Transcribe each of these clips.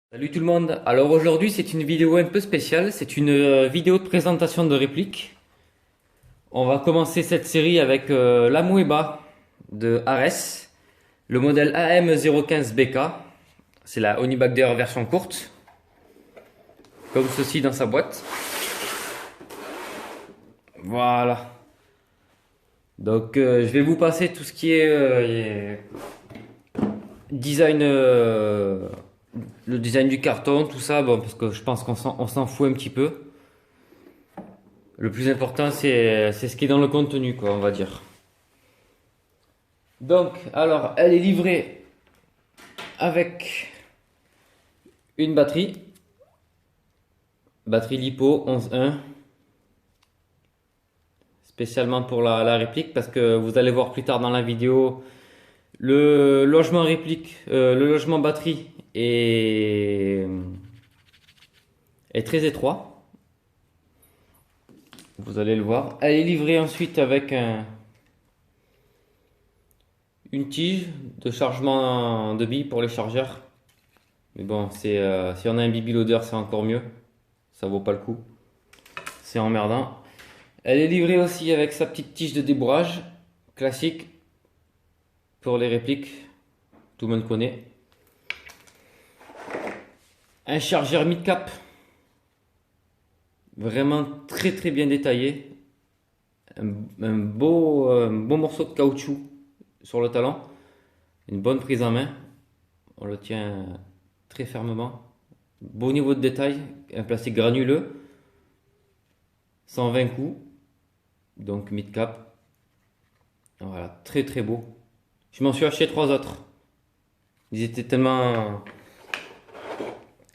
Salut tout le monde. Alors aujourd'hui c'est une vidéo un peu spéciale, c'est une vidéo de présentation de répliques. On va commencer cette série avec la Moeba de Ares, le modèle AM015BK. C'est la Honeybacker version courte, comme ceci dans sa boîte. Voilà. Donc je vais vous passer tout ce qui est design, le design du carton, tout ça, bon, parce que je pense qu'on s'en fout un petit peu. Le plus important, c'est ce qui est dans le contenu, quoi, on va dire. Donc, alors, elle est livrée avec une batterie LiPo 11.1, spécialement pour la réplique, parce que vous allez voir plus tard dans la vidéo, le logement réplique, le logement batterie est très étroit. Vous allez le voir. Elle est livrée ensuite avec une tige de chargement de billes pour les chargeurs. Mais bon, si on a un bibi loader, c'est encore mieux. Ça vaut pas le coup. C'est emmerdant. Elle est livrée aussi avec sa petite tige de débourrage classique pour les répliques. Tout le monde connaît. Un chargeur mid-cap. Vraiment très très bien détaillé. Un beau morceau de caoutchouc sur le talon. Une bonne prise en main. On le tient très fermement. Beau niveau de détail. Un plastique granuleux. 120 coups. Donc mid-cap. Voilà, très très beau. Je m'en suis acheté 3 autres. Ils étaient tellement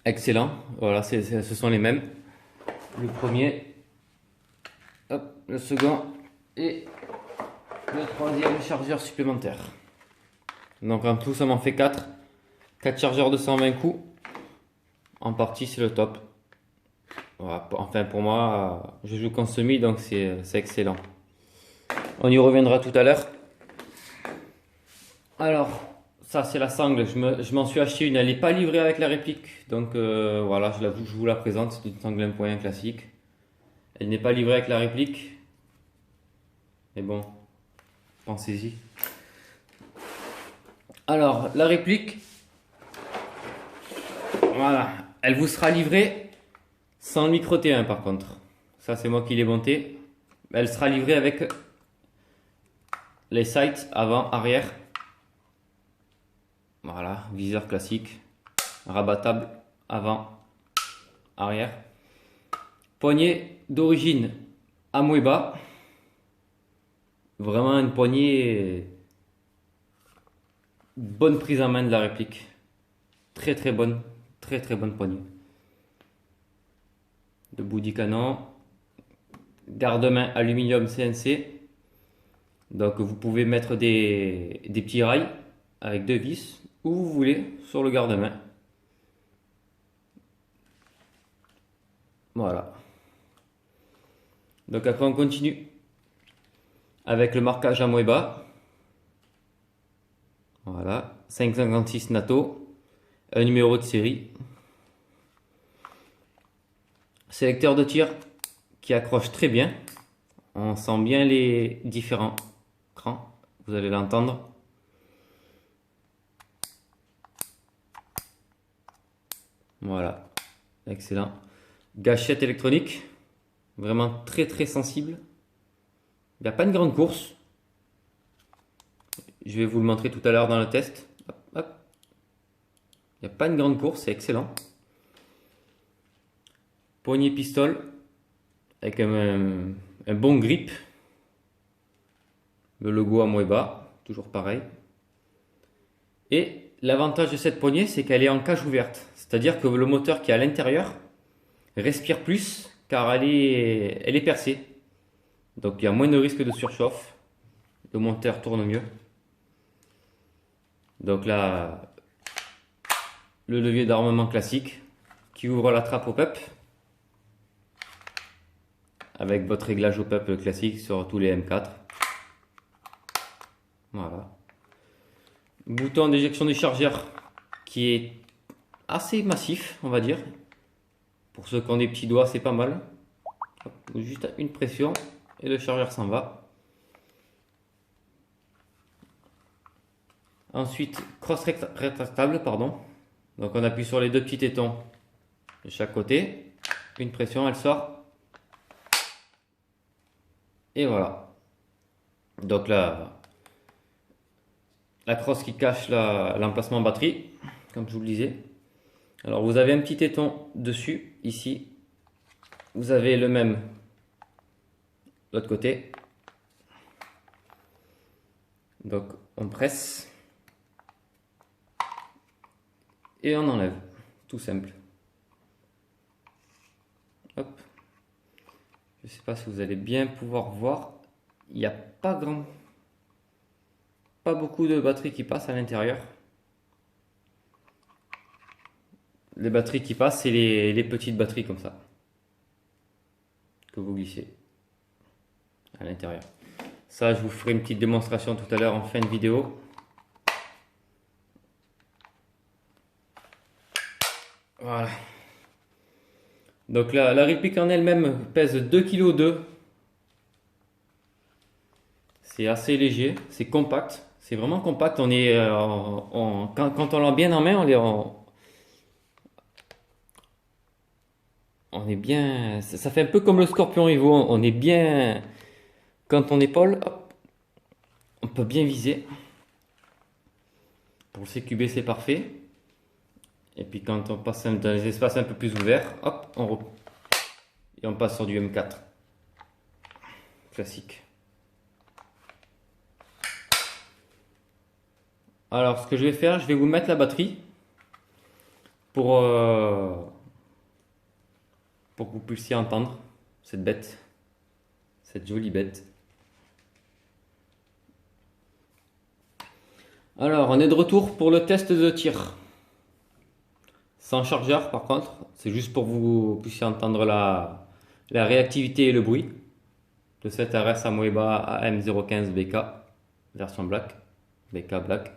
excellents. Voilà, ce sont les mêmes. Le premier, hop, le second et le troisième chargeur supplémentaire. Donc en tout, ça m'en fait 4. 4 chargeurs de 120 coups. En partie, c'est le top. Voilà, enfin, pour moi, je joue qu'en semi, donc c'est excellent. On y reviendra tout à l'heure. Alors, ça c'est la sangle. Je m'en suis acheté une. Elle n'est pas livrée avec la réplique. Donc voilà, je vous la présente. C'est une sangle 1.1 classique. Elle n'est pas livrée avec la réplique. Mais bon, pensez-y. Alors, la réplique, voilà, elle vous sera livrée sans le micro T1 par contre. Ça, c'est moi qui l'ai monté. Elle sera livrée avec les sights avant, arrière. Voilà, viseur classique, rabattable avant, arrière. Poignée d'origine Amoeba. Vraiment une poignée, bonne prise en main de la réplique. Très très bonne, très très bonne poignée. De bout du canon. Garde-main aluminium CNC. Donc vous pouvez mettre des petits rails avec 2 vis où vous voulez sur le garde-main. Voilà. Donc après on continue avec le marquage Amoeba. Voilà, 556 NATO, un numéro de série. Sélecteur de tir qui accroche très bien. On sent bien les différents crans, vous allez l'entendre. Voilà, excellent. Gâchette électronique, vraiment très très sensible. Il n'y a pas une grande course. Je vais vous le montrer tout à l'heure dans le test. Hop, hop. Il n'y a pas une grande course, c'est excellent. Poignée pistole avec un bon grip. Le logo Amoeba, toujours pareil. Et l'avantage de cette poignée, c'est qu'elle est en cage ouverte. C'est-à-dire que le moteur qui est à l'intérieur respire plus car elle est percée. Donc il y a moins de risque de surchauffe. Le moteur tourne mieux. Donc là, le levier d'armement classique qui ouvre la trappe au PEP avec votre réglage au PEP classique sur tous les M4. Voilà. Bouton d'éjection du chargeur qui est assez massif, on va dire. Pour ceux qui ont des petits doigts, c'est pas mal. Hop, juste une pression et le chargeur s'en va. Ensuite, crosse rétractable, pardon. Donc on appuie sur les deux petits tétons de chaque côté. Une pression, elle sort. Et voilà. Donc la crosse qui cache l'emplacement batterie, comme je vous le disais. Alors vous avez un petit téton dessus, ici. Vous avez le même de l'autre côté. Donc on presse. Et on enlève. Tout simple. Hop. Je ne sais pas si vous allez bien pouvoir voir. Il n'y a pas beaucoup de batteries qui passent à l'intérieur. Les batteries qui passent, c'est les petites batteries comme ça. Que vous glissez à l'intérieur. Ça, je vous ferai une petite démonstration tout à l'heure en fin de vidéo. Voilà. Donc la réplique en elle-même pèse 2,2 kg. C'est assez léger, c'est compact. C'est vraiment compact. On est, quand on l'a bien en main, on est bien. Ça fait un peu comme le Scorpion Evo. On est bien. Quand on épaule, hop, on peut bien viser. Pour le CQB, c'est parfait. Et puis quand on passe dans les espaces un peu plus ouverts, hop, et on passe sur du M4. Classique. Alors ce que je vais faire, je vais vous mettre la batterie pour que vous puissiez entendre cette bête, cette jolie bête. Alors on est de retour pour le test de tir. Sans chargeur par contre, c'est juste pour que vous puissiez entendre la réactivité et le bruit de cette RS Amoeba AM015 BK version black, BK black.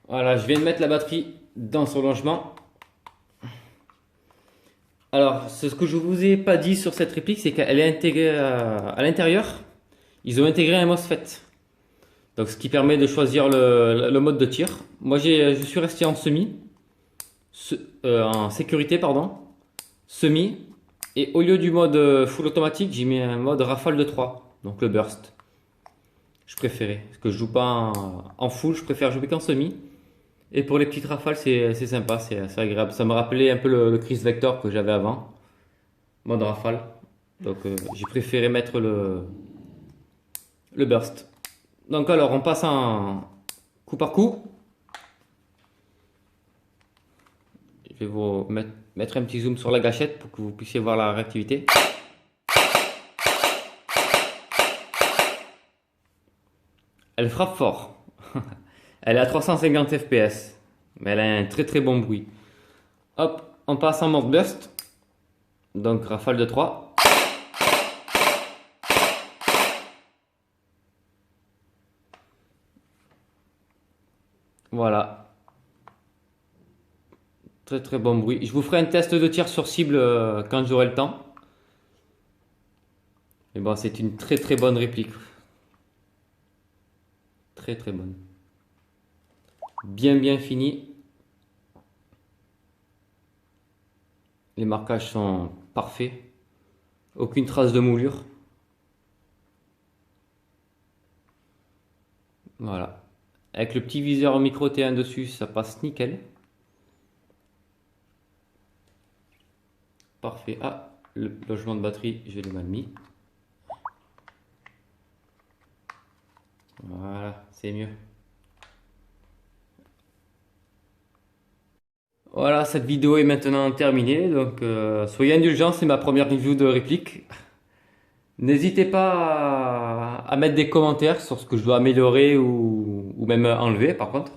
Voilà, je viens de mettre la batterie dans son logement. Alors, ce que je vous ai pas dit sur cette réplique, c'est qu'elle est intégrée à l'intérieur. Ils ont intégré un MOSFET. Donc, ce qui permet de choisir le mode de tir. Moi, je suis resté en en sécurité, pardon. Semi. Et au lieu du mode full automatique, j'ai mis un mode rafale de 3. Donc, le burst. Je préférais. Parce que je joue pas en full, je préfère jouer qu'en semi. Et pour les petites rafales, c'est sympa, c'est agréable. Ça me rappelait un peu le Chris Vector que j'avais avant. Mode rafale. Donc j'ai préféré mettre le burst. Donc alors on passe en coup par coup. Je vais vous mettre un petit zoom sur la gâchette pour que vous puissiez voir la réactivité. Elle frappe fort. Elle est à 350 fps, mais elle a un très bon bruit. Hop, on passe en mode burst. Donc rafale de 3. Voilà. Très bon bruit. Je vous ferai un test de tir sur cible quand j'aurai le temps. Mais bon, c'est une très bonne réplique. Très bonne. Bien fini. Les marquages sont parfaits. Aucune trace de moulure. Voilà. Avec le petit viseur micro T1 dessus, ça passe nickel. Parfait. Ah, le logement de batterie, je l'ai mal mis. Voilà, c'est mieux. Voilà, cette vidéo est maintenant terminée, donc soyez indulgents, c'est ma première review de réplique. N'hésitez pas à mettre des commentaires sur ce que je dois améliorer ou même enlever par contre.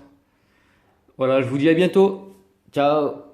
Voilà, je vous dis à bientôt. Ciao!